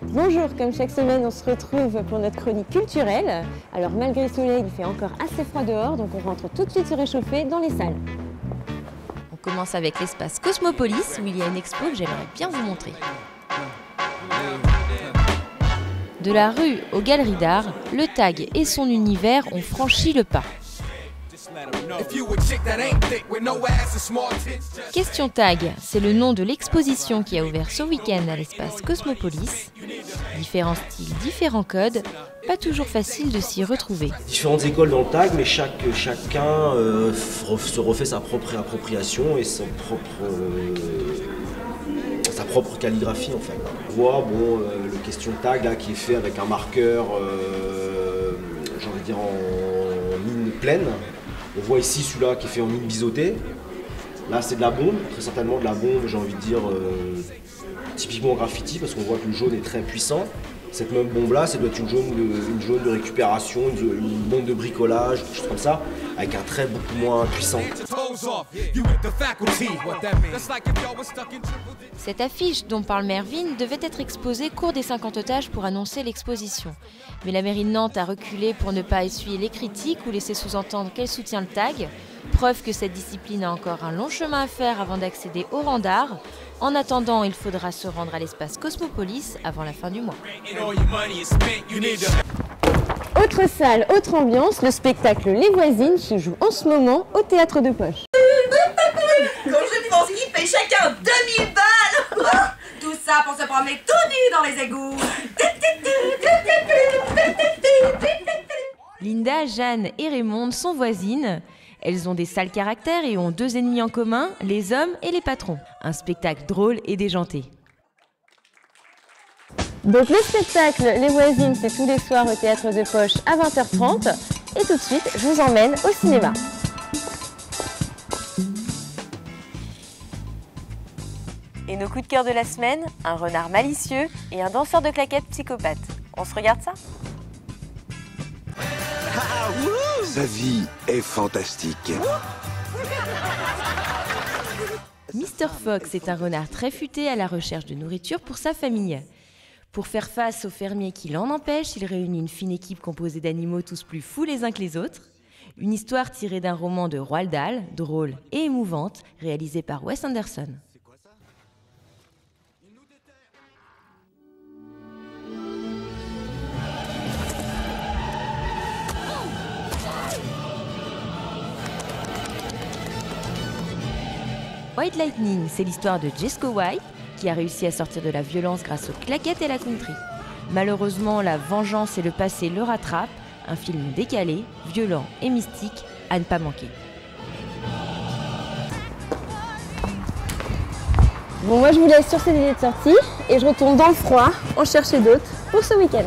Bonjour, comme chaque semaine on se retrouve pour notre chronique culturelle. Alors malgré le soleil, il fait encore assez froid dehors, donc on rentre tout de suite se réchauffer dans les salles. On commence avec l'espace Cosmopolis où il y a une expo que j'aimerais bien vous montrer. De la rue aux galeries d'art, le tag et son univers ont franchi le pas. Question Tag, c'est le nom de l'exposition qui a ouvert ce week-end à l'espace Cosmopolis. Différents styles, différents codes, pas toujours facile de s'y retrouver. Différentes écoles dans le tag, mais chacun se refait sa propre appropriation et sa propre calligraphie en fait. On voit le question tag là, qui est fait avec un marqueur, j'ai envie de dire en mine pleine. On voit ici celui-là qui est fait en mine biseautée. Là c'est de la bombe, très certainement de la bombe, j'ai envie de dire typiquement graffiti parce qu'on voit que le jaune est très puissant. Cette même bombe-là, ça doit être une jaune de récupération, une bombe de bricolage, quelque chose comme ça, avec un trait beaucoup moins puissant. Cette affiche dont parle Mervyn devait être exposée cours des 50 otages pour annoncer l'exposition. Mais la mairie de Nantes a reculé pour ne pas essuyer les critiques ou laisser sous-entendre qu'elle soutient le tag. Preuve que cette discipline a encore un long chemin à faire avant d'accéder au rang d'art. En attendant, il faudra se rendre à l'espace Cosmopolis avant la fin du mois. Autre salle, autre ambiance, le spectacle Les Voisines se joue en ce moment au Théâtre de Poche. Comme je pense qu'ils paient chacun 2000 balles. Tout ça pour se promener tout nu dans les égouts. Linda, Jeanne et Raymonde sont voisines. Elles ont des sales caractères et ont deux ennemis en commun, les hommes et les patrons. Un spectacle drôle et déjanté. Donc le spectacle Les Voisines, c'est tous les soirs au Théâtre de Poche à 20h30. Et tout de suite, je vous emmène au cinéma. Et nos coups de cœur de la semaine, un renard malicieux et un danseur de claquettes psychopathe. On se regarde ça ? Sa vie est fantastique. Mr. Fox est un renard très futé à la recherche de nourriture pour sa famille. Pour faire face aux fermiers qui l'en empêchent, il réunit une fine équipe composée d'animaux tous plus fous les uns que les autres. Une histoire tirée d'un roman de Roald Dahl, drôle et émouvante, réalisé par Wes Anderson. White Lightning, c'est l'histoire de Jesco White, qui a réussi à sortir de la violence grâce aux claquettes et la country. Malheureusement, la vengeance et le passé le rattrapent, un film décalé, violent et mystique, à ne pas manquer. Bon, moi je vous laisse sur cette idée de sortie et je retourne dans le froid en chercher d'autres pour ce week-end.